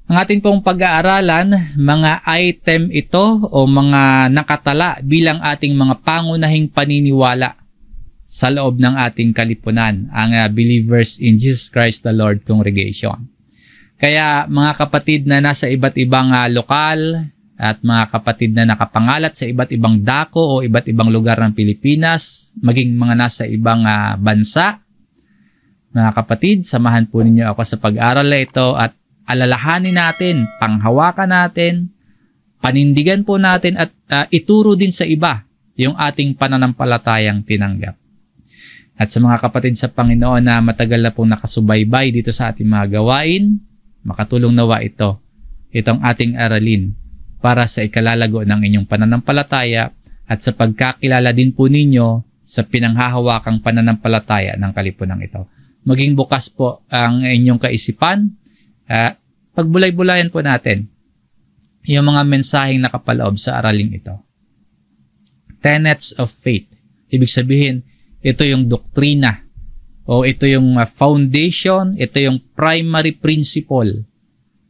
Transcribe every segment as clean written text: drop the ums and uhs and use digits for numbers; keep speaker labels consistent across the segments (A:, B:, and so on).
A: Ang ating pong pag-aaralan, mga item ito o mga nakatala bilang ating mga pangunahing paniniwala sa loob ng ating kalipunan, ang Believers in Jesus Christ the Lord Congregation. Kaya mga kapatid na nasa iba't ibang lokal at mga kapatid na nakapangalat sa iba't ibang dako o iba't ibang lugar ng Pilipinas, maging mga nasa ibang bansa, mga kapatid, samahan po ninyo ako sa pag-aaral na ito at alalahanin natin, panghawakan natin, panindigan po natin at ituro din sa iba yung ating pananampalatayang tinanggap. At sa mga kapatid sa Panginoon na matagal na pong nakasubaybay dito sa ating mga gawain, makatulong nawa itong ating aralin para sa ikalalago ng inyong pananampalataya at sa pagkakilala din po ninyo sa pinanghahawakang pananampalataya ng kalipunang ito. Maging bukas po ang inyong kaisipan. Pagbulay-bulayan po natin yung mga mensaheng nakapaloob sa araling ito. Tenets of faith. Ibig sabihin, ito yung doktrina o ito yung foundation, ito yung primary principle.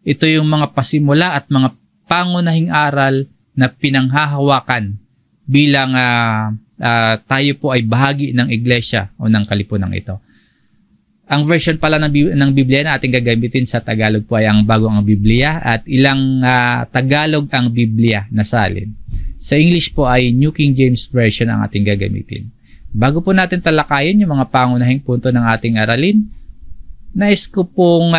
A: Ito yung mga pasimula at mga pangunahing aral na pinanghahawakan bilang tayo po ay bahagi ng iglesia o ng kalipunang ito. Ang version pala ng Biblia na ating gagamitin sa Tagalog po ay ang Bagong Biblia at ilang Tagalog ang Biblia na salin. Sa English po ay New King James Version ang ating gagamitin. Bago po natin talakayin yung mga pangunahing punto ng ating aralin, nais ko pong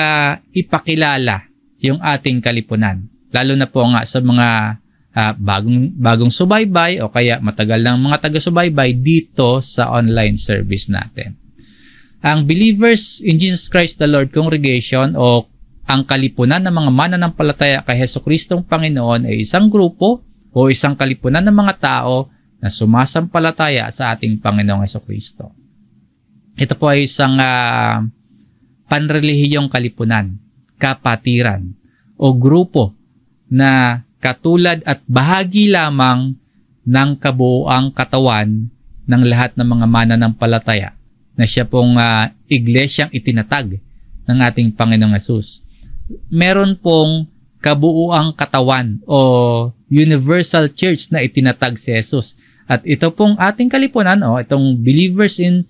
A: ipakilala yung ating kalipunan. Lalo na po nga sa mga bagong subaybay o kaya matagal ng mga taga-subaybay dito sa online service natin. Ang Believers in Jesus Christ the Lord Congregation o ang kalipunan ng mga mananampalataya kay Jesucristong Panginoon ay isang grupo o isang kalipunan ng mga tao na sumasampalataya sa ating Panginoong Jesucristo. Ito po ay isang panrelihiyong kalipunan, kapatiran o grupo na katulad at bahagi lamang ng kabuuang katawan ng lahat ng mga mananampalataya na siya pong iglesyang itinatag ng ating Panginoong Hesus. Meron pong kabuuang katawan o universal church na itinatag si Jesus. At ito pong ating kalipunan o itong Believers in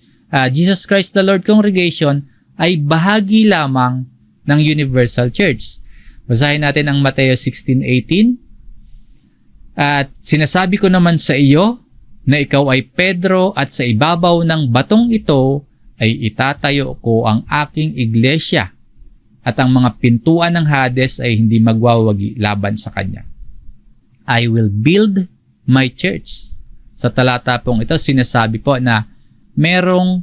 A: Jesus Christ the Lord Congregation ay bahagi lamang ng universal church. Basahin natin ang Mateo 16:18. At sinasabi ko naman sa iyo na ikaw ay Pedro at sa ibabaw ng batong ito ay itatayo ko ang aking iglesia at ang mga pintuan ng Hades ay hindi magwawagi laban sa kanya. I will build my church. Sa talata pong ito, sinasabi po na merong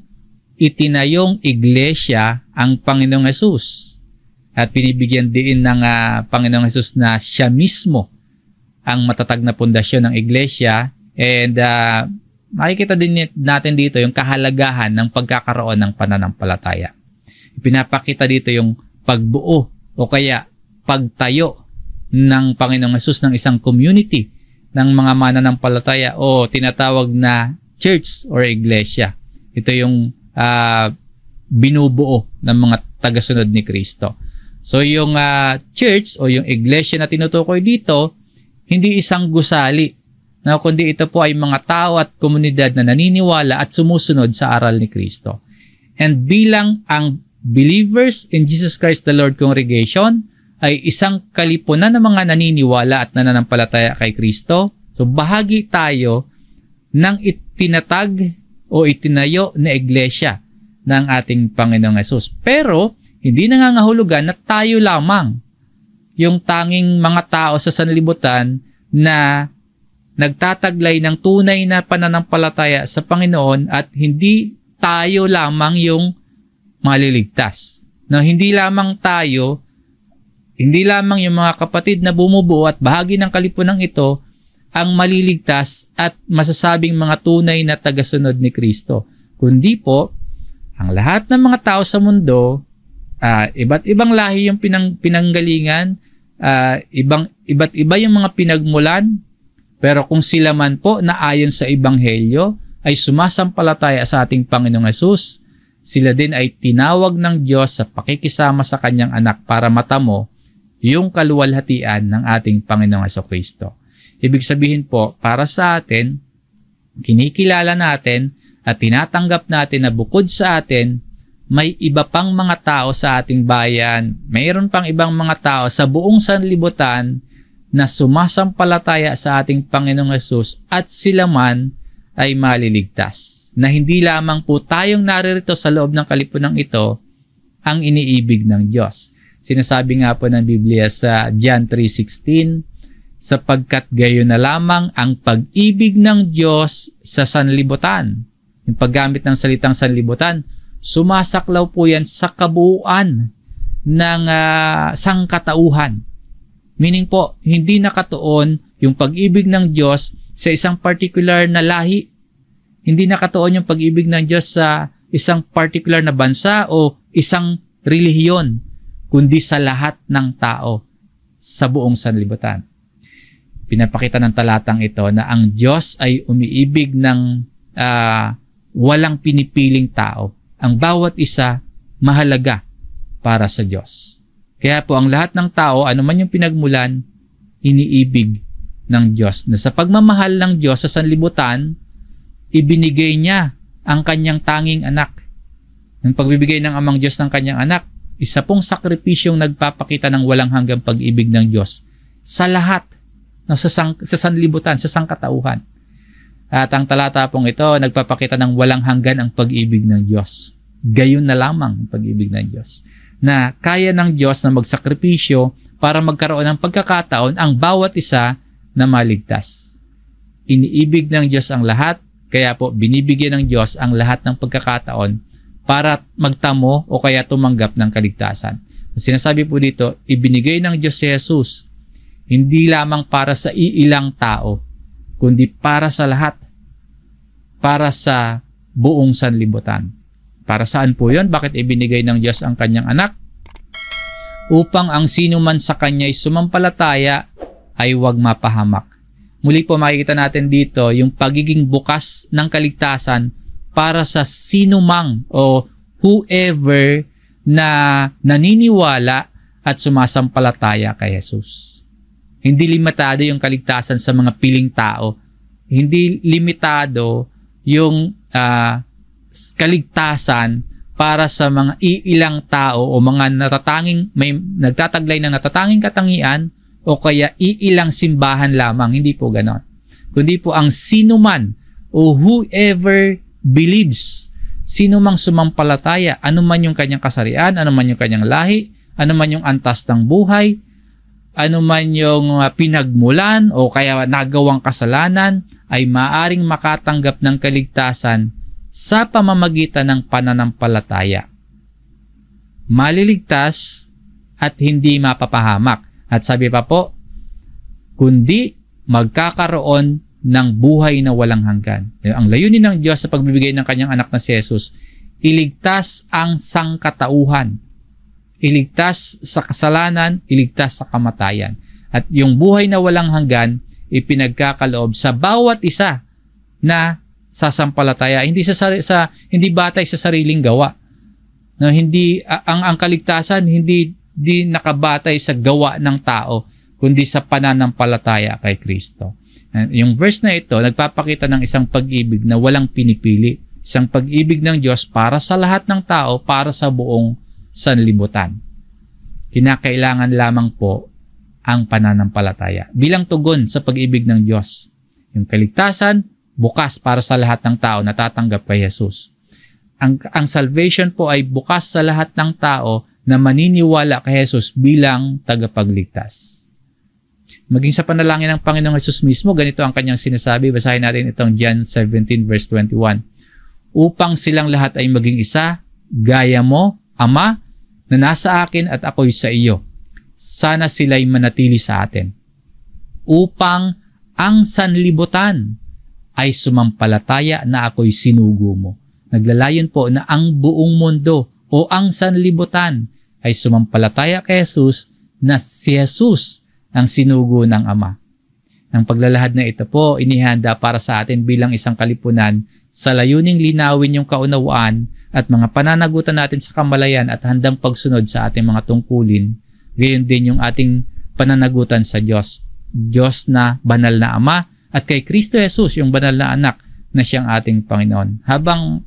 A: itinayong iglesia ang Panginoong Hesus. At pinibigyan din ng Panginoong Hesus na siya mismo ang matatag na pundasyon ng iglesia. And makikita din natin dito yung kahalagahan ng pagkakaroon ng pananampalataya. Pinapakita dito yung pagbuo o kaya pagtayo ng Panginoong Hesus ng isang community ng mga mananampalataya o tinatawag na church or iglesia. Ito yung binubuo ng mga tagasunod ni Kristo. So yung church o yung iglesia na tinutukoy dito, hindi isang gusali, na kundi ito po ay mga tao at komunidad na naniniwala at sumusunod sa aral ni Kristo. And bilang ang Believers in Jesus Christ the Lord Congregation ay isang kalipunan ng mga naniniwala at nananampalataya kay Kristo, so bahagi tayo ng itinatag o itinayo na iglesia ng ating Panginoong Hesus. Pero hindi nangangahulugan na tayo lamang yung tanging mga tao sa sanlibutan na nagtataglay ng tunay na pananampalataya sa Panginoon at hindi tayo lamang yung maliligtas. No, hindi lamang yung mga kapatid na bumubuo at bahagi ng kalipunang ito ang maliligtas at masasabing mga tunay na tagasunod ni Kristo. Kundi po, ang lahat ng mga tao sa mundo, iba't ibang lahi yung pinanggalingan, iba't iba yung mga pinagmulan, pero kung sila man po na ayon sa Ebanghelyo ay sumasampalataya sa ating Panginoong Hesus, sila din ay tinawag ng Diyos sa pakikisama sa kanyang anak para matamo yung kaluwalhatian ng ating Panginoong Jesucristo. Ibig sabihin po, para sa atin, kinikilala natin at tinatanggap natin na bukod sa atin, may iba pang mga tao sa ating bayan, mayroon pang ibang mga tao sa buong sanlibutan na sumasampalataya sa ating Panginoong Hesus at sila man ay maliligtas. Na hindi lamang po tayong naririto sa loob ng kalipunang ito ang iniibig ng Diyos. Sinasabi nga po ng Biblia sa John 3:16, sapagkat gayon na lamang ang pag-ibig ng Diyos sa sanlibutan. Yung paggamit ng salitang sanlibutan, sumasaklaw po yan sa kabuuan ng sangkatauhan. Meaning po, hindi nakatuon yung pag-ibig ng Diyos sa isang particular na lahi. Hindi nakatuon yung pag-ibig ng Diyos sa isang particular na bansa o isang relihiyon, kundi sa lahat ng tao sa buong sanlibutan. Pinapakita ng talatang ito na ang Diyos ay umiibig ng walang pinipiling tao. Ang bawat isa mahalaga para sa Diyos. Kaya po ang lahat ng tao, anuman yung pinagmulan, iniibig ng Diyos. Na sa pagmamahal ng Diyos sa sanlibutan, ibinigay niya ang kanyang tanging anak. Ang pagbibigay ng amang Diyos ng kanyang anak, isa pong sakripisyong nagpapakita ng walang hanggang pag-ibig ng Diyos sa lahat, sa sanlibutan, sa sangkatauhan. At ang talata pong ito, nagpapakita ng walang hanggan ang pag-ibig ng Diyos. Gayon na lamang ang pag-ibig ng Diyos. Na kaya ng Diyos na magsakripisyo para magkaroon ng pagkakataon ang bawat isa na maligtas. Iniibig ng Diyos ang lahat, kaya po binibigyan ng Diyos ang lahat ng pagkakataon para magtamo o kaya tumanggap ng kaligtasan. Sinasabi po dito, ibinigay ng Diyos si Jesus, hindi lamang para sa iilang tao, kundi para sa lahat, para sa buong sanlibutan. Para saan po yun? Bakit ibinigay ng Diyos ang kanyang anak? Upang ang sino man sa kanya'y sumampalataya ay huwag mapahamak. Muli po makikita natin dito yung pagiging bukas ng kaligtasan para sa sino mang o whoever na naniniwala at sumasampalataya kay Jesus. Hindi limitado yung kaligtasan sa mga piling tao. Hindi limitado yung kaligtasan para sa mga iilang tao o mga may nagtataglay ng natatanging katangian o kaya iilang simbahan lamang. Hindi po ganon. Kundi po ang sino man o whoever believes, sino mang sumampalataya, anuman yung kanyang kasarian, anuman yung kanyang lahi, anuman yung antas ng buhay, anuman yung pinagmulan o kaya nagawang kasalanan, ay maaring makatanggap ng kaligtasan sa pamamagitan ng pananampalataya. Maliligtas at hindi mapapahamak. At sabi pa po, kundi magkakaroon ng buhay na walang hanggan. Ang layunin ng Diyos sa pagbibigay ng kanyang anak na si Jesus, iligtas ang sangkatauhan. Iligtas sa kasalanan, iligtas sa kamatayan. At yung buhay na walang hanggan, ipinagkakaloob sa bawat isa na sasampalataya, hindi batay sa sariling gawa. No, hindi ang kaligtasan hindi nakabatay sa gawa ng tao, kundi sa pananampalataya kay Kristo. And yung verse na ito nagpapakita ng isang pag-ibig na walang pinipili, isang pag-ibig ng Diyos para sa lahat ng tao, para sa buong sanlibutan. Kinakailangan lamang po ang pananampalataya bilang tugon sa pag-ibig ng Diyos. Yung kaligtasan bukas para sa lahat ng tao na tatanggap kay Jesus. Ang salvation po ay bukas sa lahat ng tao na maniniwala kay Jesus bilang tagapagligtas. Maging sa panalangin ng Panginoong Jesus mismo, ganito ang kanyang sinasabi. Basahin natin itong John 17 verse 21. Upang silang lahat ay maging isa, gaya mo, Ama, na nasa akin at ako'y sa iyo. Sana sila'y manatili sa atin. Upang ang sanlibutan ay sumampalataya na ako'y sinugo mo. Naglalayon po na ang buong mundo o ang sanlibutan ay sumampalataya kay Jesus na si Jesus ang sinugo ng Ama. Ang paglalahad na ito po inihanda para sa atin bilang isang kalipunan sa layuning linawin yung kaunawaan at mga pananagutan natin sa kamalayan at handang pagsunod sa ating mga tungkulin Gayon din yung ating pananagutan sa Diyos. Diyos na banal na Ama at kay Kristo Jesus, yung banal na anak na siyang ating Panginoon. Habang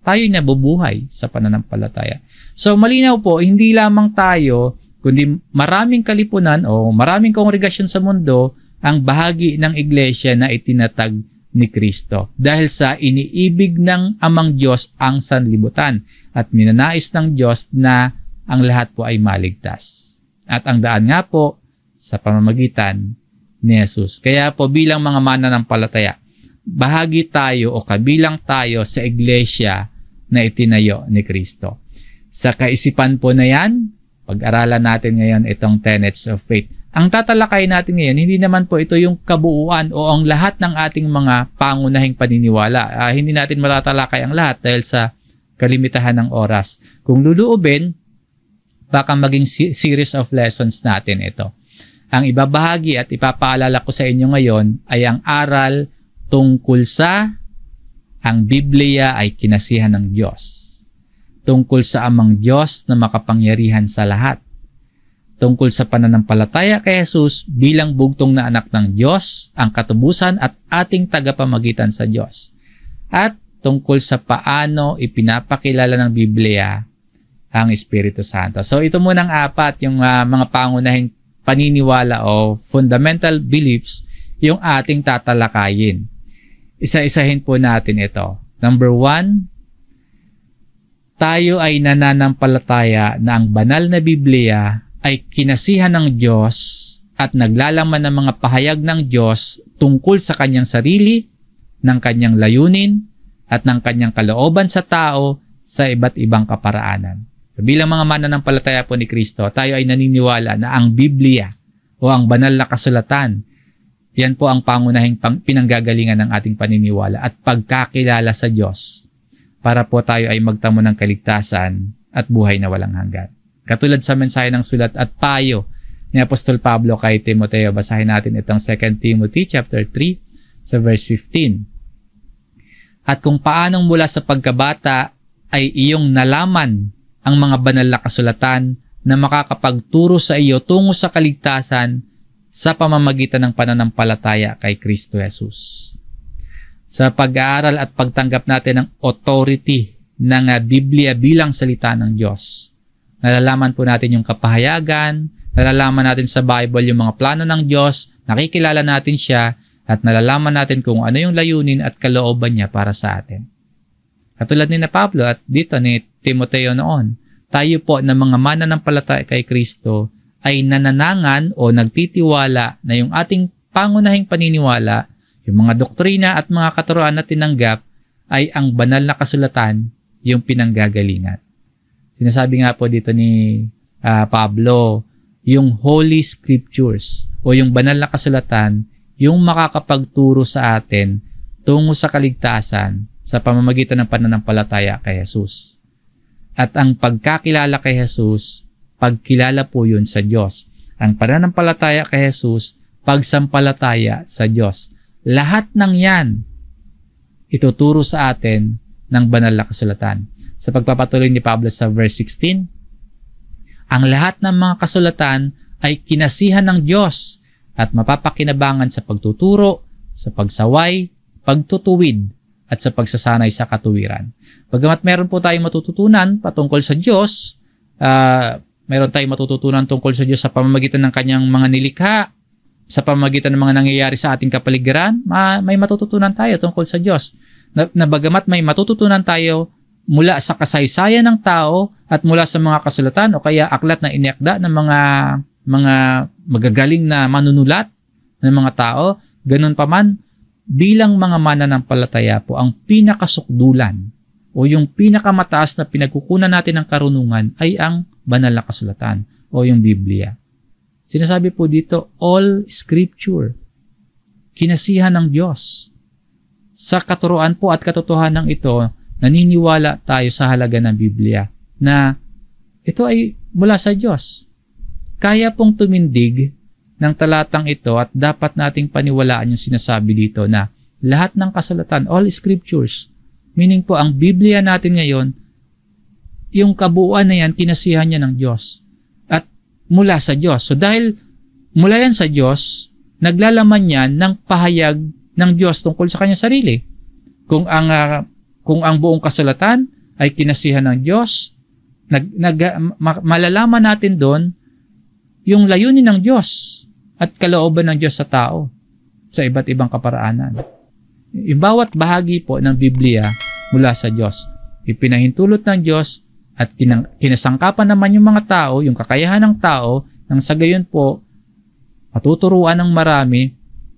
A: tayo nabubuhay sa pananampalataya. So malinaw po, hindi lamang tayo, kundi maraming kalipunan o maraming kongregasyon sa mundo ang bahagi ng iglesia na itinatag ni Kristo. Dahil sa iniibig ng Amang Diyos ang sanlibutan at minanais ng Diyos na ang lahat po ay maligtas. At ang daan nga po sa pamamagitan ni Jesus. Kaya po bilang mga mananampalataya, bahagi tayo o kabilang tayo sa iglesia na itinayo ni Kristo. Sa kaisipan po na yan, pag-aralan natin ngayon itong tenets of faith. Ang tatalakay natin ngayon, hindi naman po ito yung kabuuan o ang lahat ng ating mga pangunahing paniniwala. Hindi natin matatalakay ang lahat dahil sa kalimitahan ng oras. Kung luluubin, baka maging series of lessons natin ito. Ang ibabahagi at ipapaalala ko sa inyo ngayon ay ang aral tungkol sa ang Biblia ay kinasihan ng Diyos. Tungkol sa Amang Diyos na makapangyarihan sa lahat. Tungkol sa pananampalataya kay Jesus bilang bugtong na anak ng Diyos, ang katubusan at ating tagapamagitan sa Diyos. At tungkol sa paano ipinapakilala ng Biblia ang Espiritu Santo. So ito muna ang apat, yung mga pangunahing paniniwala o fundamental beliefs yung ating tatalakayin. Isa-isahin po natin ito. Number 1, tayo ay nananampalataya na ang banal na Biblia ay kinasihan ng Diyos at naglalaman ng mga pahayag ng Diyos tungkol sa kanyang sarili, ng kanyang layunin, at ng kanyang kalooban sa tao sa iba't ibang kaparaanan. Bilang mga mananampalataya po ni Kristo, tayo ay naniniwala na ang Biblia o ang banal na kasulatan, yan po ang pangunahing pinanggagalingan ng ating paniniwala at pagkakilala sa Diyos para po tayo ay magtamo ng kaligtasan at buhay na walang hanggan. Katulad sa mensahe ng sulat at payo ni Apostol Pablo kay Timoteo, basahin natin itong 2 Timothy chapter 3 sa verse 15. At kung paanong mula sa pagkabata ay iyong nalaman ang mga banal na kasulatan na makakapagturo sa iyo tungo sa kaligtasan sa pamamagitan ng pananampalataya kay Kristo Jesus. Sa pag-aaral at pagtanggap natin ng authority ng Biblia bilang salita ng Diyos, nalalaman po natin yung kapahayagan, nalalaman natin sa Bible yung mga plano ng Diyos, nakikilala natin siya, at nalalaman natin kung ano yung layunin at kalooban niya para sa atin. Katulad ni na Pablo at dito ni Timoteo noon, tayo po na mga mananampalataya kay Kristo ay nananangan o nagtitiwala na yung ating pangunahing paniniwala, yung mga doktrina at mga katuruan na tinanggap ay ang banal na kasulatan, yung pinanggagalingan. Sinasabi nga po dito ni Pablo, yung Holy Scriptures o yung banal na kasulatan, yung makakapagturo sa atin tungo sa kaligtasan sa pamamagitan ng pananampalataya kay Jesus. At ang pagkakilala kay Jesus, pagkilala po yun sa Diyos. Ang pananampalataya kay Jesus, pagsampalataya sa Diyos. Lahat ng yan, ituturo sa atin ng banal na kasulatan. Sa pagpapatuloy ni Pablo sa verse 16, ang lahat ng mga kasulatan ay kinasihan ng Diyos at mapapakinabangan sa pagtuturo, sa pagsaway, pagtutuwid, at sa pagsasanay sa katuwiran. Bagamat meron po tayong matututunan patungkol sa Diyos, meron tayong matututunan tungkol sa Diyos sa pamamagitan ng kanyang mga nilikha, sa pamamagitan ng mga nangyayari sa ating kapaligiran, may matututunan tayo tungkol sa Diyos. Na bagamat may matututunan tayo mula sa kasaysayan ng tao at mula sa mga kasulatan o kaya aklat na iniakda ng mga magagaling na manunulat ng mga tao, ganun pa man, bilang mga mananampalataya po, ang pinakasukdulan o yung pinakamataas na pinagkukunan natin ng karunungan ay ang banal na kasulatan o yung Biblia. Sinasabi po dito, all Scripture, kinasihan ng Diyos. Sa katuruan po at katotohanan ito, naniniwala tayo sa halaga ng Biblia na ito ay mula sa Diyos. Kaya pong tumindig ng talatang ito at dapat nating paniwalaan yung sinasabi dito na lahat ng kasulatan, all Scriptures, meaning po ang Biblia natin ngayon, yung kabuuan na yan, kinasihan niya ng Diyos. At mula sa Diyos. So dahil mula yan sa Diyos, naglalaman yan ng pahayag ng Diyos tungkol sa kanyang sarili. Kung ang buong kasulatan ay kinasihan ng Diyos, malalaman natin doon yung layunin ng Diyos at kalooban ng Diyos sa tao sa iba't ibang kaparaanan. Yung bawat bahagi po ng Biblia mula sa Diyos, ipinahintulot ng Diyos at kinasangkapan naman yung mga tao, yung kakayahan ng tao, nang sa gayon po matuturuan ng marami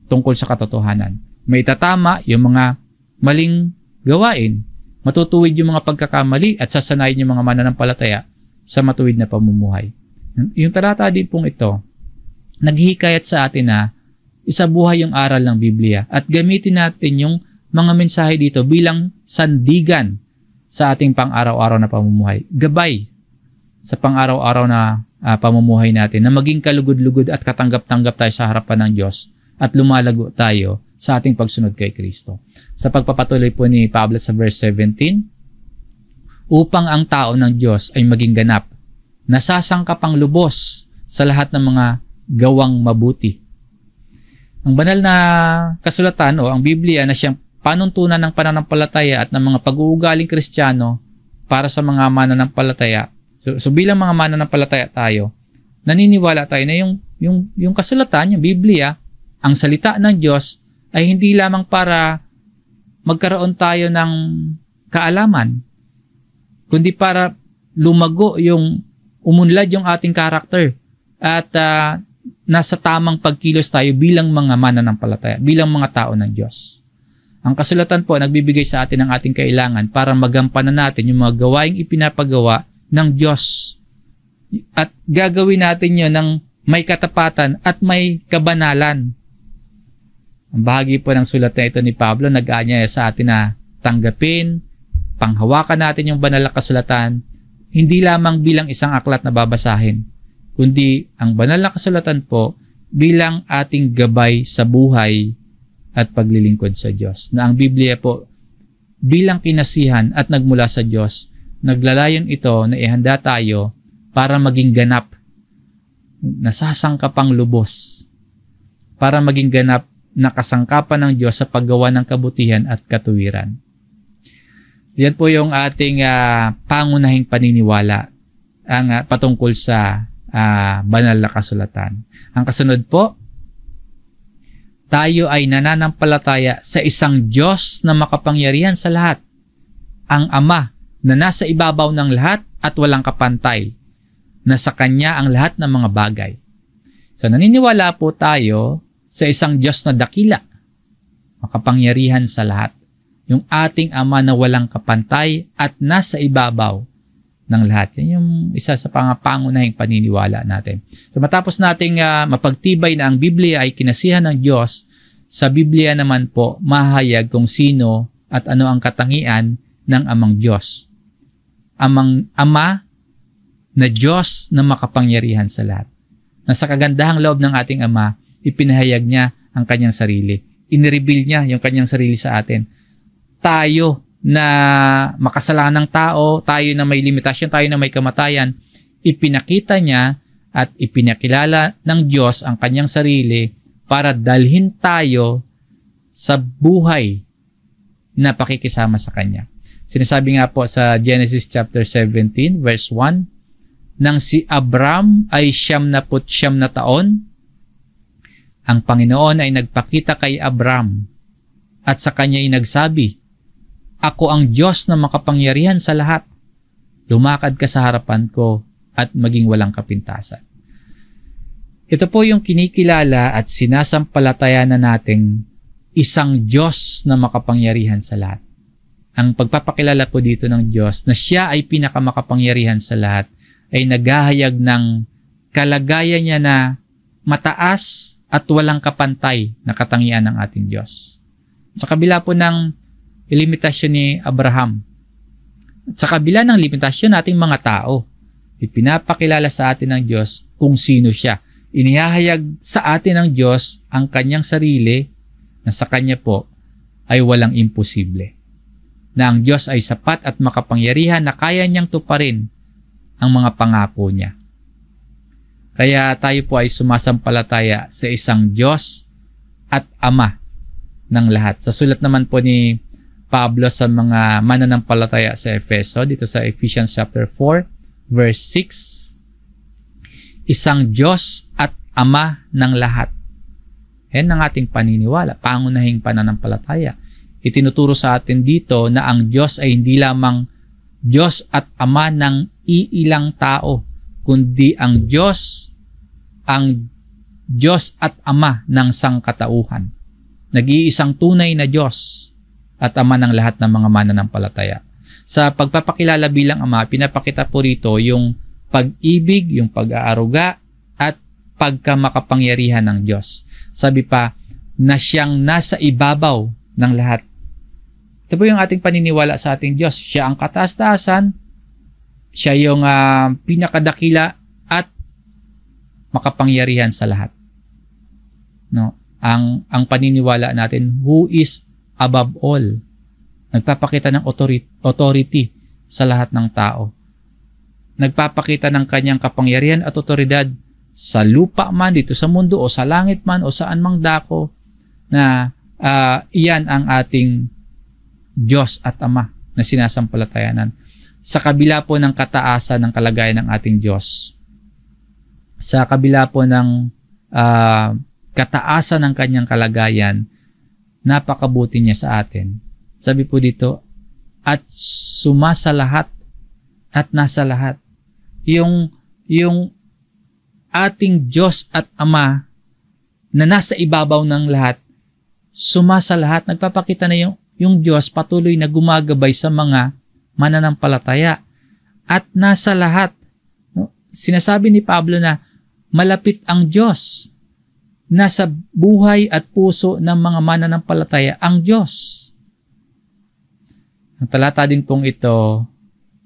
A: tungkol sa katotohanan. May itatama yung mga maling gawain, matutuwid yung mga pagkakamali at sasanayin yung mga mananampalataya sa matuwid na pamumuhay. Yung talata din pong ito, naghihikayat sa atin na isabuhay yung aral ng Biblia at gamitin natin yung mga mensahe dito bilang sandigan sa ating pang-araw-araw na pamumuhay. Gabay sa pang-araw-araw na pamumuhay natin na maging kalugod-lugod at katanggap-tanggap tayo sa harapan ng Diyos at lumalago tayo sa ating pagsunod kay Kristo. Sa pagpapatuloy po ni Pablo sa verse 17, upang ang tao ng Diyos ay maging ganap, nasasangkapang lubos sa lahat ng mga gawang mabuti. Ang banal na kasulatan o ang Biblia na siyang panuntunan ng pananampalataya at ng mga pag-uugaling Kristiyano para sa mga mananampalataya. So bilang mga mananampalataya tayo, naniniwala tayo na yung kasulatan, yung Biblia, ang salita ng Diyos ay hindi lamang para magkaroon tayo ng kaalaman, kundi para lumago umunlad yung ating karakter at nasa tamang pagkilos tayo bilang mga mananampalataya, bilang mga tao ng Diyos. Ang kasulatan po nagbibigay sa atin ng ating kailangan para magampanan natin yung mga gawaing ipinapagawa ng Diyos. At gagawin natin yun ng may katapatan at may kabanalan. Ang bahagi po ng sulat na ito ni Pablo, nag-aanyaya sa atin na tanggapin, panghawakan natin yung banal na kasulatan, hindi lamang bilang isang aklat na babasahin, kundi ang banal na kasulatan po bilang ating gabay sa buhay at paglilingkod sa Diyos. Na ang Biblia po bilang kinasihan at nagmula sa Diyos, naglalayon ito na ihanda tayo para maging ganap, nasasangkapang lubos, para maging ganap na kasangkapan ng Diyos sa paggawa ng kabutihan at katuwiran. Yan po yung ating pangunahing paniniwala ang patungkol sa banal na kasulatan. Ang kasunod po, tayo ay nananampalataya sa isang Diyos na makapangyarihan sa lahat, ang Ama na nasa ibabaw ng lahat at walang kapantay, na sa Kanya ang lahat ng mga bagay. So naniniwala po tayo sa isang Diyos na dakila, makapangyarihan sa lahat, yung ating Ama na walang kapantay at nasa ibabaw ng lahat. Yan yung isa sa pangunahing paniniwala natin. So matapos nating mapagtibay na ang Biblia ay kinasihan ng Diyos, sa Biblia naman po mahayag kung sino at ano ang katangian ng Amang Diyos. Amang Ama na Diyos na makapangyarihan sa lahat. Na sa kagandahang loob ng ating Ama, ipinahayag niya ang kanyang sarili. Inireveal niya yung kanyang sarili sa atin. Tayo na makasalanang tao, tayo na may limitasyon, tayo na may kamatayan, ipinakita niya at ipinakilala ng Diyos ang kanyang sarili para dalhin tayo sa buhay na pakikisama sa Kanya. Sinasabi nga po sa Genesis chapter 17 verse 1, nang si Abram ay 99 na taon, ang Panginoon ay nagpakita kay Abram at sa kanya ay nagsabi, ako ang Diyos na makapangyarihan sa lahat. Lumakad ka sa harapan ko at maging walang kapintasan. Ito po yung kinikilala at sinasampalataya na nating isang Diyos na makapangyarihan sa lahat. Ang pagpapakilala po dito ng Diyos na siya ay pinakamakapangyarihan sa lahat ay naghahayag ng kalagayan niya na mataas at walang kapantay na katangian ng ating Diyos. Sa kabila po ng limitasyon ni Abraham, at sa kabila ng limitasyon nating mga tao, ipinapakilala sa atin ng Diyos kung sino siya. Inihahayag sa atin ng Diyos ang kanyang sarili na sa kanya po ay walang imposible. Na ang Diyos ay sapat at makapangyarihan na kaya niyang tuparin ang mga pangako niya. Kaya tayo po ay sumasampalataya sa isang Diyos at Ama ng lahat. Sa sulat naman po ni Pablo sa mga mananampalataya sa Efeso, dito sa Ephesians chapter 4, verse 6, isang Diyos at Ama ng lahat. Yan ang ating paniniwala, pangunahing pananampalataya. Itinuturo sa atin dito na ang Diyos ay hindi lamang Diyos at Ama ng iilang tao, kundi ang Diyos at Ama ng sangkatauhan. Nag-iisang tunay na Diyos at Ama ng lahat ng mga mananampalataya. Sa pagpapakilala bilang Ama, pinapakita po rito yung pag-ibig, yung pag-aaruga, at pagkamakapangyarihan ng Diyos. Sabi pa, na siyang nasa ibabaw ng lahat. Ito po yung ating paniniwala sa ating Diyos. Siya ang kataas-taasan, siya yung pinakadakila at makapangyarihan sa lahat. No? Ang paniniwala natin, who is above all. Nagpapakita ng authority sa lahat ng tao. Nagpapakita ng kanyang kapangyarihan at otoridad sa lupa man, dito sa mundo, o sa langit man, o saan mang dako, na iyan ang ating Diyos at Ama na sinasampalatayanan. Sa kabila po ng kataasan ng kalagayan ng ating Diyos, sa kabila po ng kataasan ng kanyang kalagayan, napakabuti niya sa atin. Sabi po dito, at sumasalahat at nasa lahat. Yung ating Diyos at Ama na nasa ibabaw ng lahat, sumasalahat. Nagpapakita na yung Diyos patuloy na gumagabay sa mga mananampalataya at nasa lahat. No? Sinasabi ni Pablo na malapit ang Diyos. Nasa buhay at puso ng mga mananampalataya ang Diyos. Ang talata din pong ito,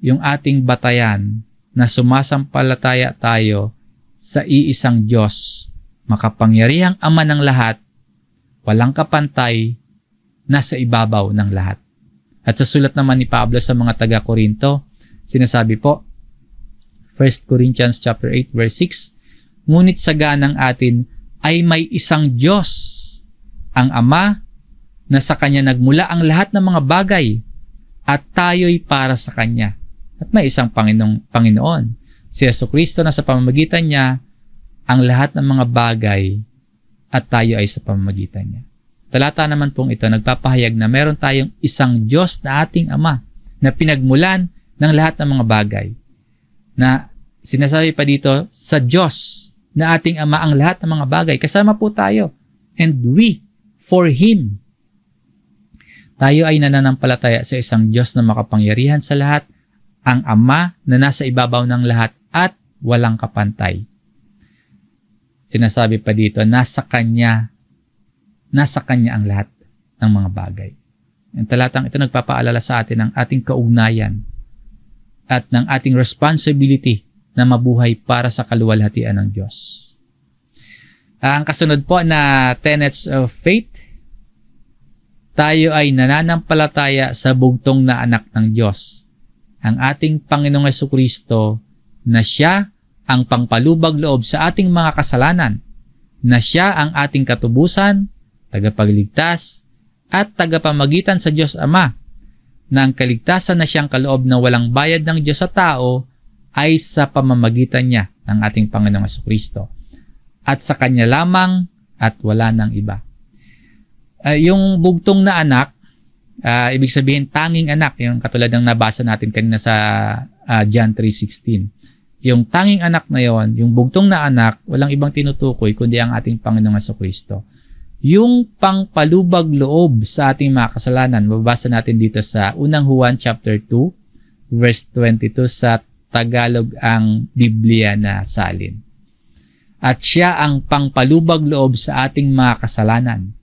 A: yung ating batayan na sumasampalataya tayo sa iisang Diyos, makapangyarihang Ama ng lahat, walang kapantay, nasa ibabaw ng lahat. At sa sulat naman ni Pablo sa mga taga-Korinto, sinasabi po, 1 Corinthians chapter 8 verse 6, ngunit sa ganang atin ay may isang Diyos, ang Ama, na sa Kanya nagmula ang lahat ng mga bagay, at tayo'y para sa Kanya. At may isang Panginoon, si Jesucristo, na sa pamamagitan niya ang lahat ng mga bagay at tayo ay sa pamamagitan niya. Talata naman pong ito nagpapahayag na meron tayong isang Diyos na ating Ama na pinagmulan ng lahat ng mga bagay. Na sinasabi pa dito, sa Diyos na ating Ama ang lahat ng mga bagay. Kasama po tayo. And we, for Him. Tayo ay nananampalataya sa isang Diyos na makapangyarihan sa lahat, ang Ama na nasa ibabaw ng lahat at walang kapantay. Sinasabi pa dito, nasa Kanya ang lahat ng mga bagay. Ang talatang ito nagpapaalala sa atin ng ating kaugnayan at ng ating responsibility na mabuhay para sa kaluwalhatian ng Diyos. Ang kasunod po na tenets of faith, tayo ay nananampalataya sa bugtong na anak ng Diyos, ang ating Panginoong Jesucristo, na siya ang pangpalubag loob sa ating mga kasalanan, na siya ang ating katubusan, tagapagligtas, at tagapamagitan sa Diyos Ama, na ang kaligtasan na siyang kaloob na walang bayad ng Diyos sa tao ay sa pamamagitan niya ng ating Panginoong Jesucristo, at sa Kanya lamang at wala nang iba. Yung bugtong na anak, ibig sabihin tanging anak, yung katulad ng nabasa natin kanina sa John 3:16. Yung tanging anak na yon, yung bugtong na anak, walang ibang tinutukoy kundi ang ating Panginoong Jesucristo. Yung pangpalubag loob sa ating mga kasalanan, mababasa natin dito sa unang Juan chapter 2, verse 22 sa Tagalog ang Biblia na salin. At siya ang pangpalubag loob sa ating mga kasalanan.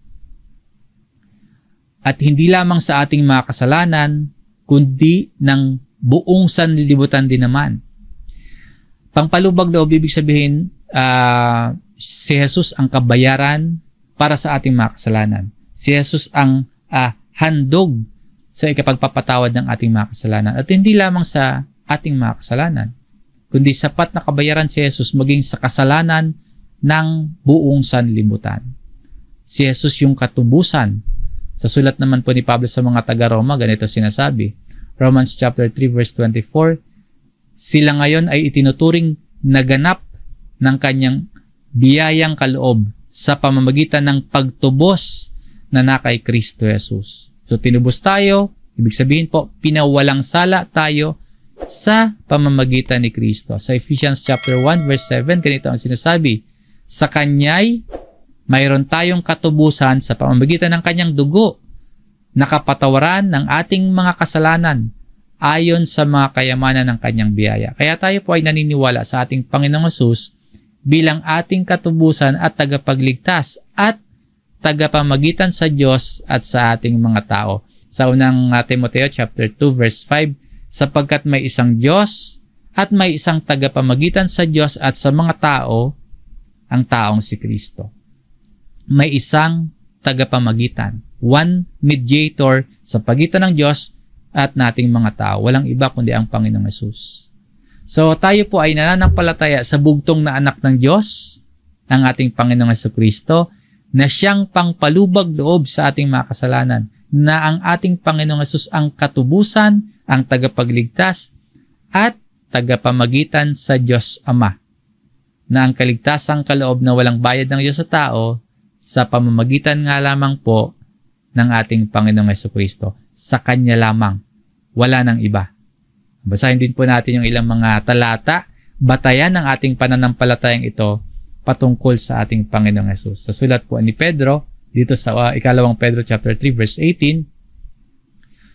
A: At hindi lamang sa ating mga kasalanan, kundi ng buong sanlibutan din naman. Pangpalubag loob, ibig sabihin, si Jesus ang kabayaran para sa ating mga kasalanan. Si Jesus ang handog sa ikapagpapatawad ng ating mga kasalanan. At hindi lamang sa ating mga kasalanan, kundi sapat na kabayaran si Jesus maging sa kasalanan ng buong sanlibutan. Si Jesus yung katubusan. Sa sulat naman po ni Pablo sa mga taga-Roma, ganito sinasabi. Romans chapter 3 verse 24, sila ngayon ay itinuturing naganap ng kanyang biyayang kaloob sa pamamagitan ng pagtubos na kay Kristo Jesus. So tinubos tayo, ibig sabihin po, pinawalang sala tayo sa pamamagitan ni Kristo. Sa Ephesians chapter 1 verse 7, ganito ang sinasabi, sa Kanya'y mayroon tayong katubusan sa pamamagitan ng Kanyang dugo, nakapatawaran ng ating mga kasalanan ayon sa mga kayamanan ng Kanyang biyaya. Kaya tayo po ay naniniwala sa ating Panginoong Hesus bilang ating katubusan at tagapagligtas at tagapamagitan sa Diyos at sa ating mga tao. Sa unang Timoteo chapter 2 verse 5, sapagkat may isang Diyos at may isang tagapamagitan sa Diyos at sa mga tao, ang taong si Kristo. May isang tagapamagitan, one mediator sa pagitan ng Diyos at nating mga tao. Walang iba kundi ang Panginoong Hesus. So tayo po ay nananampalataya sa bugtong na anak ng Diyos, ang ating Panginoong Hesukristo, na siyang pangpalubag loob sa ating mga kasalanan, na ang ating Panginoong Hesus ang katubusan, ang tagapagligtas, at tagapamagitan sa Diyos Ama, na ang kaligtasang kaloob na walang bayad ng Diyos sa tao sa pamamagitan nga lamang po ng ating Panginoong Hesukristo. Sa Kanya lamang, wala nang iba. Basahin din po natin yung ilang mga talata, batayan ng ating pananampalatayang ito patungkol sa ating Panginoong Hesus. Sa sulat po ni Pedro, dito sa ikalawang Pedro chapter 3 verse 18,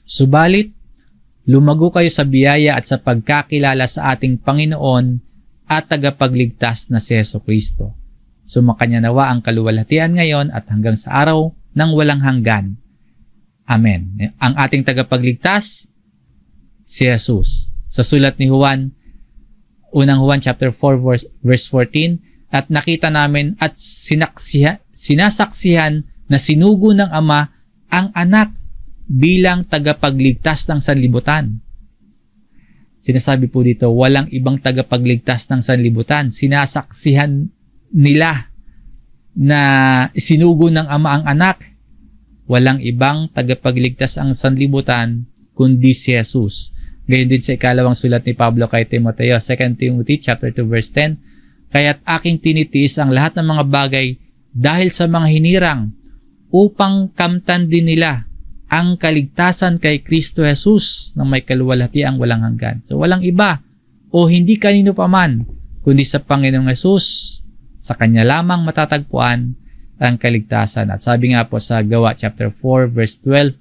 A: subalit, lumago kayo sa biyaya at sa pagkakilala sa ating Panginoon at tagapagligtas na si Hesukristo. Sumakanya nawa ang kaluwalhatian ngayon at hanggang sa araw ng walang hanggan. Amen. Ang ating tagapagligtas, si Jesus. Sa sulat ni Juan, unang Juan chapter 4 verse 14, at nakita namin at sinasaksihan na sinugo ng Ama ang anak bilang tagapagligtas ng sanlibutan. Sinasabi po dito, walang ibang tagapagligtas ng sanlibutan. Sinasaksihan nila na sinugo ng Ama ang anak. Walang ibang tagapagligtas ang sanlibutan kundi si Jesus. Gayon din sa ikalawang sulat ni Pablo kay Timoteo, 2 Timothy chapter 2 verse 10, kaya't aking tinitiis ang lahat ng mga bagay dahil sa mga hinirang upang kamtan din nila ang kaligtasan kay Kristo Jesus na may kaluwalhatiang walang hanggan. So walang iba o hindi kanino paman kundi sa Panginoong Hesus. Sa Kanya lamang matatagpuan ang kaligtasan. At sabi nga po sa Gawa chapter 4 verse 12,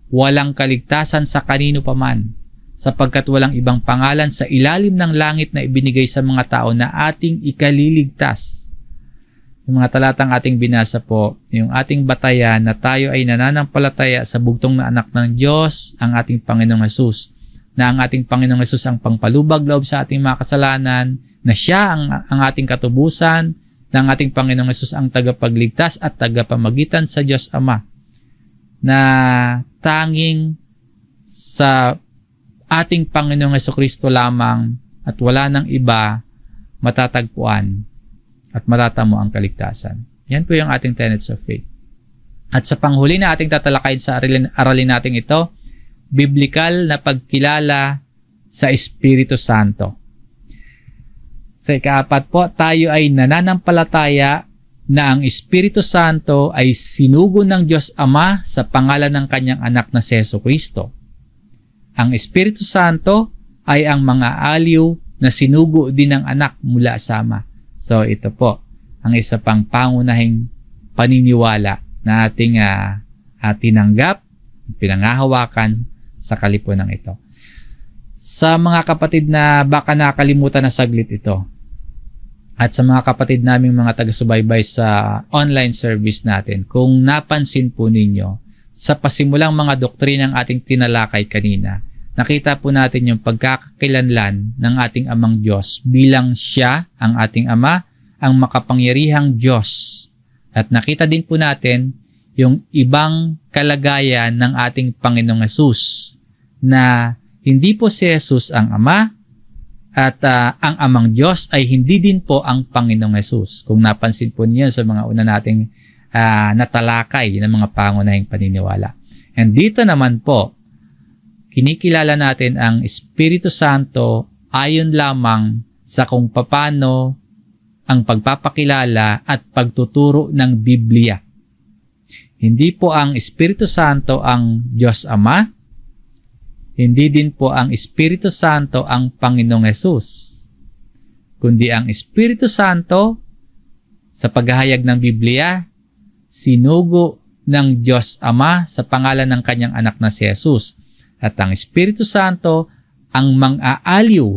A: walang kaligtasan sa kanino paman, sapagkat walang ibang pangalan sa ilalim ng langit na ibinigay sa mga tao na ating ikaliligtas. Yung mga talatang ating binasa po, yung ating batayan na tayo ay nananampalataya sa bugtong na anak ng Diyos, ang ating Panginoong Hesus, na ang ating Panginoong Hesus ang pangpalubag loob sa ating mga kasalanan, na siya ang ating katubusan, ng ating Panginoong Hesus ang tagapagligtas at tagapamagitan sa Diyos Ama, na tanging sa ating Panginoong Hesukristo lamang at wala nang iba matatagpuan at matatamo ang kaligtasan. Yan po yung ating tenets of faith. At sa panghuli na ating tatalakayin sa aralin natin ito, biblikal na pagkilala sa Espiritu Santo. Sa ikaapat po, tayo ay nananampalataya na ang Espiritu Santo ay sinugo ng Diyos Ama sa pangalan ng Kanyang anak na si Hesukristo. Ang Espiritu Santo ay ang mga aliw na sinugo din ng anak mula sa Ama. So ito po ang isa pang pangunahing paniniwala na ating tinanggap, pinangahawakan sa kalipunan ito. Sa mga kapatid na baka nakalimutan na saglit ito, at sa mga kapatid naming mga taga-subaybay sa online service natin, kung napansin po ninyo, sa pasimulang mga doktrinang ating tinalakay kanina, nakita po natin yung pagkakakilanlan ng ating Amang Diyos bilang Siya, ang ating Ama, ang makapangyarihang Diyos. At nakita din po natin yung ibang kalagayan ng ating Panginoong Hesus, na hindi po si Jesus ang Ama, At ang amang Diyos ay hindi din po ang Panginoong Hesus. Kung napansin po niyo sa mga una nating natalakay ng mga pangunahing paniniwala. And dito naman po, kinikilala natin ang Espiritu Santo ayon lamang sa kung paano ang pagpapakilala at pagtuturo ng Biblia. Hindi po ang Espiritu Santo ang Diyos Ama, hindi din po ang Espiritu Santo ang Panginoong Hesus, kundi ang Espiritu Santo sa paghahayag ng Biblia, sinugo ng Diyos Ama sa pangalan ng kanyang anak na si Jesus. At ang Espiritu Santo ang mang-aaliw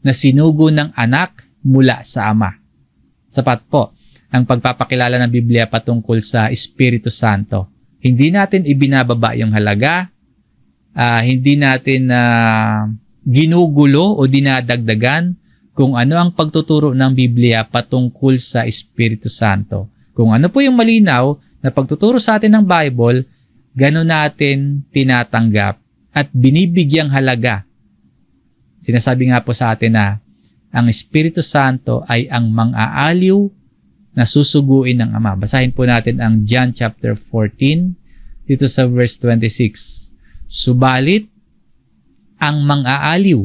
A: na sinugo ng anak mula sa Ama. Sapat po ang pagpapakilala ng Biblia patungkol sa Espiritu Santo. Hindi natin ibinababa yung halaga, hindi natin ginugulo o dinadagdagan kung ano ang pagtuturo ng Biblia patungkol sa Espiritu Santo. Kung ano po yung malinaw na pagtuturo sa atin ng Bible, gano'n natin tinatanggap at binibigyang halaga. Sinasabi nga po sa atin na ang Espiritu Santo ay ang mang-aaliw na susuguin ng Ama. Basahin po natin ang John chapter 14 dito sa verse 26. Subalit, ang mang-aaliw,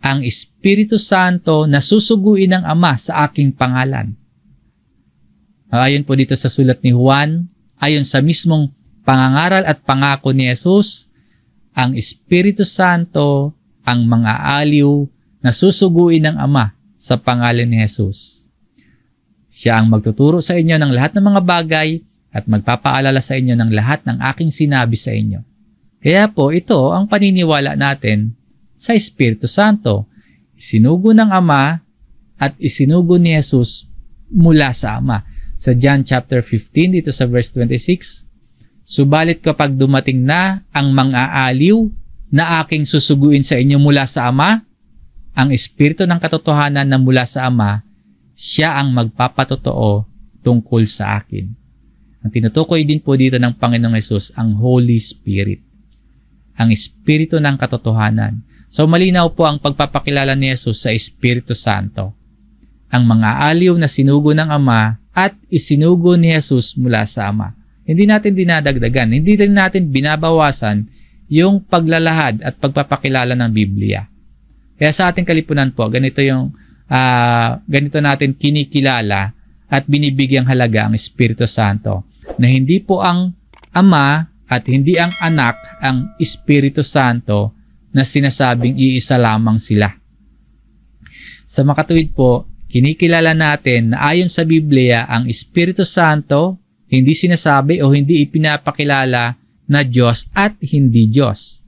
A: ang Espiritu Santo na susuguin ng Ama sa aking pangalan. Ayon po dito sa sulat ni Juan, ayon sa mismong pangangaral at pangako ni Jesus, ang Espiritu Santo ang mang-aaliw na susuguin ng Ama sa pangalan ni Jesus. Siya ang magtuturo sa inyo ng lahat ng mga bagay at magpapaalala sa inyo ng lahat ng aking sinabi sa inyo. Kaya po ito ang paniniwala natin sa Espiritu Santo. Isinugo ng Ama at isinugo ni Jesus mula sa Ama. Sa John chapter 15 dito sa verse 26, subalit kapag dumating na ang mang-aaliw na aking susuguin sa inyo mula sa Ama, ang Espiritu ng katotohanan na mula sa Ama, siya ang magpapatotoo tungkol sa akin. Ang tinutukoy din po dito ng Panginoong Hesus ang Holy Spirit, ang Espiritu ng katotohanan. So malinaw po ang pagpapakilala ni Jesus sa Espiritu Santo, ang mga aliw na sinugo ng Ama at isinugo ni Jesus mula sa Ama. Hindi natin dinadagdagan, hindi rin natin binabawasan yung paglalahad at pagpapakilala ng Biblia. Kaya sa ating kalipunan po, ganito natin kinikilala at binibigyang halaga ang Espiritu Santo, na hindi po ang Ama at hindi ang Anak ang Espiritu Santo na sinasabing iisa lamang sila. Sa makatuwid po, kinikilala natin na ayon sa Biblia ang Espiritu Santo hindi sinasabi o hindi ipinapakilala na Diyos at hindi Diyos.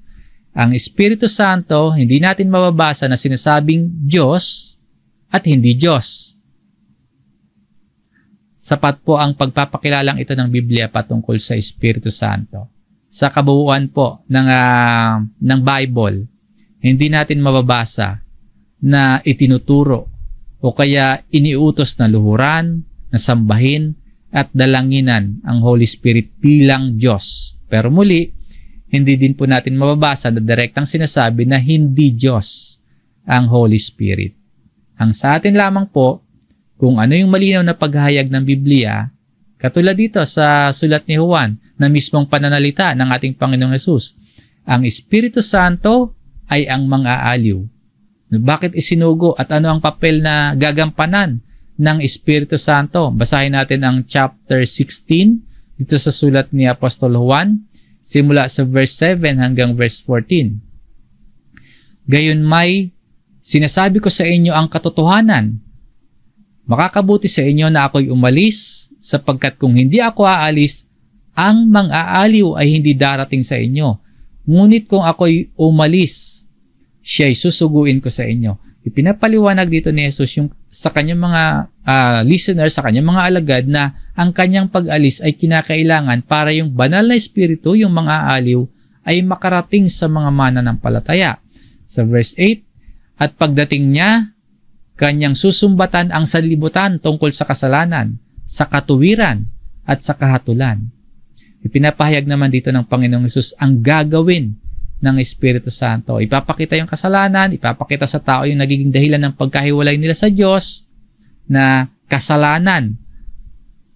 A: Ang Espiritu Santo hindi natin mababasa na sinasabing Diyos at hindi Diyos. Sapat po ang pagpapakilalang ito ng Biblia patungkol sa Espiritu Santo. Sa kabuuan po ng Bible, hindi natin mababasa na itinuturo o kaya iniutos na luhuran, na sambahin at dalanginan ang Holy Spirit bilang Diyos. Pero muli, hindi din po natin mababasa na direktang sinasabi na hindi Diyos ang Holy Spirit. Ang sa atin lamang po, kung ano yung malinaw na paghahayag ng Biblia, katulad dito sa sulat ni Juan na mismong pananalita ng ating Panginoong Hesus, ang Espiritu Santo ay ang mang-aaliw. Bakit isinugo at ano ang papel na gagampanan ng Espiritu Santo? Basahin natin ang chapter 16 dito sa sulat ni Apostol Juan, simula sa verse 7 hanggang verse 14. Gayunmay, sinasabi ko sa inyo ang katotohanan. Makakabuti sa inyo na ako'y umalis, sapagkat kung hindi ako aalis, ang mang-aaliw ay hindi darating sa inyo. Ngunit kung ako'y umalis, siya'y susuguin ko sa inyo. Ipinapaliwanag dito ni Jesus yung sa kanyang mga listeners, sa kanyang mga alagad na ang kanyang pag-alis ay kinakailangan para yung banal na espiritu, yung mga aliw, ay makarating sa mga mananampalataya. Sa verse 8, at pagdating niya, kanyang susumbatan ang sanlibutan tungkol sa kasalanan, sa katuwiran, at sa kahatulan. Ipinapahayag naman dito ng Panginoong Hesus ang gagawin ng Espiritu Santo. Ipapakita yung kasalanan, ipapakita sa tao yung nagiging dahilan ng pagkahiwalay nila sa Diyos na kasalanan.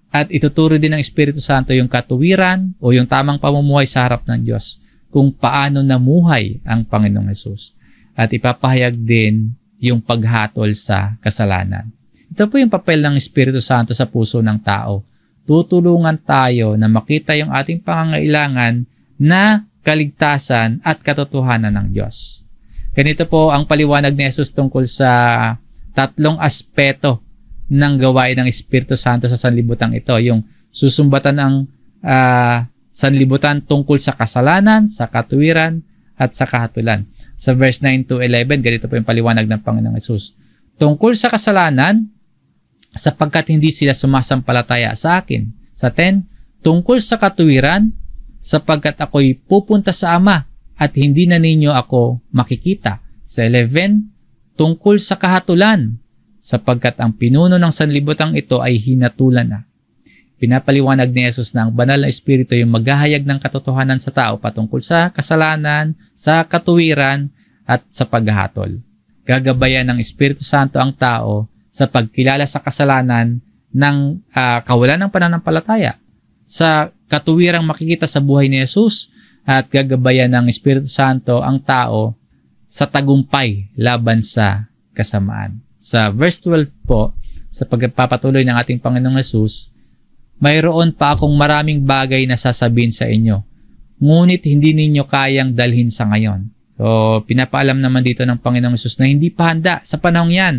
A: At ituturo din ng Espiritu Santo yung katuwiran o yung tamang pamumuhay sa harap ng Diyos kung paano namuhay ang Panginoong Hesus. At ipapahayag din yung paghatol sa kasalanan. Ito po yung papel ng Espiritu Santo sa puso ng tao. Tutulungan tayo na makita yung ating pangangailangan na kaligtasan at katotohanan ng Diyos. Ganito po ang paliwanag ni Jesus tungkol sa tatlong aspeto ng gawain ng Espiritu Santo sa sanlibutan ito. Yung susumbatan ng sanlibutan tungkol sa kasalanan, sa katuwiran, at sa kahatulan. Sa verse 9 to 11, ganito po yung paliwanag ng Panginoong Hesus. Tungkol sa kasalanan, sapagkat hindi sila sumasampalataya sa akin. Sa 10, tungkol sa katuwiran, sapagkat ako'y pupunta sa Ama at hindi na ninyo ako makikita. Sa 11, tungkol sa kahatulan, sapagkat ang pinuno ng sanlibutan ito ay hinatulan na. Pinapaliwanag ni Jesus na ang banal na Espiritu yung maghahayag ng katotohanan sa tao patungkol sa kasalanan, sa katuwiran, at sa paghahatol. Gagabayan ng Espiritu Santo ang tao sa pagkilala sa kasalanan ng kawalan ng pananampalataya, sa katuwirang makikita sa buhay ni Jesus, at gagabayan ng Espiritu Santo ang tao sa tagumpay laban sa kasamaan. Sa verse 12 po, sa pagpapatuloy ng ating Panginoong Hesus, mayroon pa akong maraming bagay na sasabihin sa inyo, ngunit hindi ninyo kayang dalhin sa ngayon. So, pinapaalam naman dito ng Panginoong Hesus na hindi pa handa sa panahong yan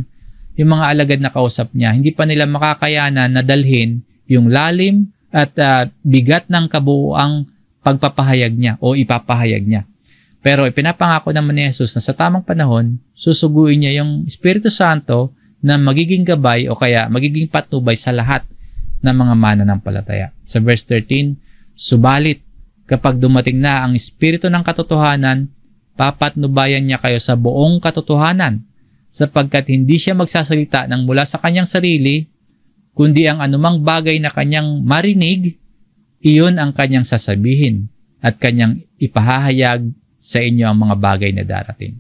A: yung mga alagad na kausap niya. Hindi pa nila makakayanan na dalhin yung lalim at bigat ng kabuuang pagpapahayag niya o ipapahayag niya. Pero ipinapangako naman ni Jesus na sa tamang panahon, susuguin niya yung Espiritu Santo na magiging gabay o kaya magiging patnubay sa lahat ng mga mananampalataya. Sa verse 13, subalit kapag dumating na ang Espiritu ng katotohanan, papatnubayan niya kayo sa buong katotohanan, sapagkat hindi siya magsasalita ng mula sa kanyang sarili, kundi ang anumang bagay na kanyang marinig, iyon ang kanyang sasabihin at kanyang ipahahayag sa inyo ang mga bagay na darating.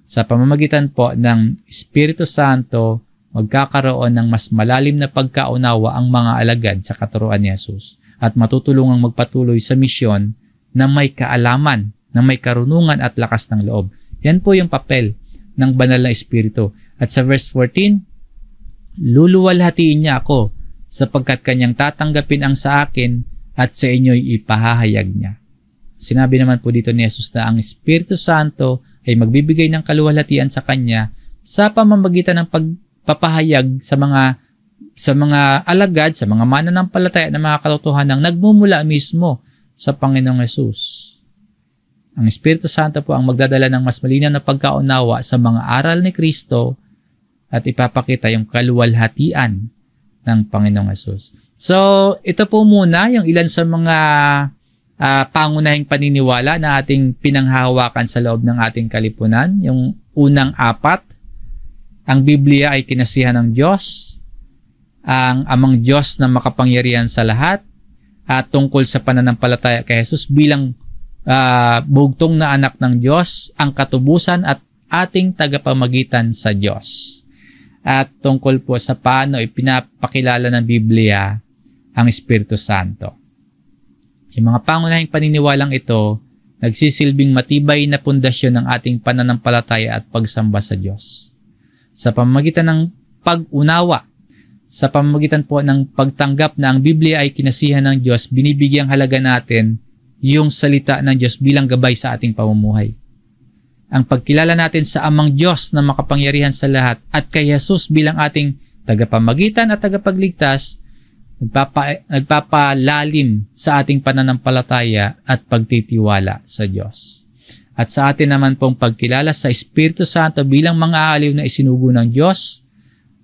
A: Sa pamamagitan po ng Espiritu Santo, magkakaroon ng mas malalim na pagkaunawa ang mga alagad sa katuruan ni Jesus at matutulungang magpatuloy sa misyon na may kaalaman, na may karunungan at lakas ng loob. Yan po yung papel ng banal na Espiritu. At sa verse 14, luluwalhatiin niya ako sapagkat kanyang tatanggapin ang sa akin at sa inyo'y ipahahayag niya. Sinabi naman po dito ni Jesus na ang Espiritu Santo ay magbibigay ng kaluwalhatian sa kanya sa pamamagitan ng pagpapahayag sa mga alagad, sa mga mananampalataya na mga katotohanan nagmumula mismo sa Panginoong Hesus. Ang Espiritu Santo po ang magdadala ng mas malinaw na pagkaunawa sa mga aral ni Kristo at ipapakita yung kaluwalhatian ng Panginoong Hesus. So, ito po muna yung ilan sa mga pangunahing paniniwala na ating pinanghahawakan sa loob ng ating kalipunan. Yung unang 4, ang Biblia ay kinasihan ng Diyos, ang Amang Diyos na makapangyarihan sa lahat, at tungkol sa pananampalataya kay Jesus bilang bugtong na anak ng Diyos, ang katubusan at ating tagapamagitan sa Diyos. At tungkol po sa paano ipinapakilala ng Biblia ang Espiritu Santo. Yung mga pangunahing paniniwalang ito, nagsisilbing matibay na pundasyon ng ating pananampalataya at pagsamba sa Diyos. Sa pamamagitan ng pag-unawa, sa pamamagitan po ng pagtanggap na ang Biblia ay kinasihan ng Diyos, binibigyang halaga natin yung salita ng Diyos bilang gabay sa ating pamumuhay. Ang pagkilala natin sa Amang Diyos na makapangyarihan sa lahat at kay Jesus bilang ating tagapamagitan at tagapagligtas, nagpapalalim sa ating pananampalataya at pagtitiwala sa Diyos. At sa atin naman pong pagkilala sa Espiritu Santo bilang mga aaliw na isinugo ng Diyos,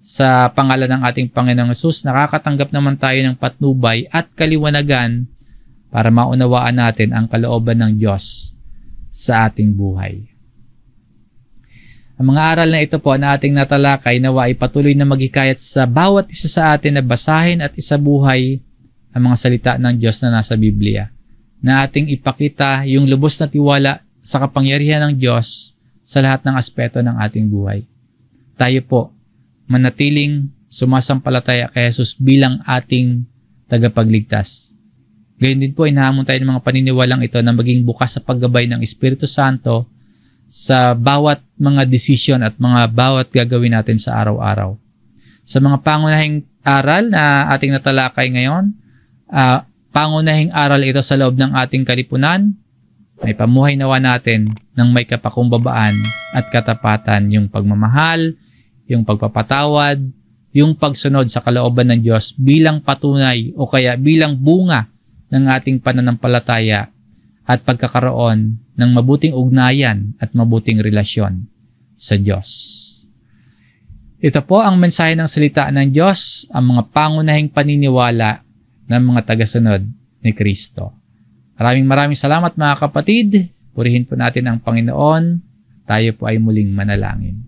A: sa pangalan ng ating Panginoong Hesus, nakakatanggap naman tayo ng patnubay at kaliwanagan para maunawaan natin ang kalooban ng Diyos sa ating buhay. Ang mga aral na ito po na ating natalakay nawa ay patuloy na maghikayat sa bawat isa sa atin na basahin at isabuhay ang mga salita ng Diyos na nasa Biblia, na ating ipakita yung lubos na tiwala sa kapangyarihan ng Diyos sa lahat ng aspeto ng ating buhay. Tayo po, manatiling sumasampalataya kay Jesus bilang ating tagapagligtas. Gayun din po, inahamon tayo ng mga paniniwalang ito na maging bukas sa paggabay ng Espiritu Santo sa bawat mga desisyon at mga bawat gagawin natin sa araw-araw. Sa mga pangunahing aral na ating natalakay ngayon, pangunahing aral ito sa loob ng ating kalipunan, may pamuhay nawa natin ng may kapakumbabaan at katapatan, yung pagmamahal, yung pagpapatawad, yung pagsunod sa kalooban ng Diyos bilang patunay o kaya bilang bunga ng ating pananampalataya at pagkakaroon ng mabuting ugnayan at mabuting relasyon sa Diyos. Ito po ang mensahe ng salita ng Diyos, ang mga pangunahing paniniwala ng mga tagasunod ni Kristo. Maraming salamat mga kapatid. Purihin po natin ang Panginoon. Tayo po ay muling manalangin.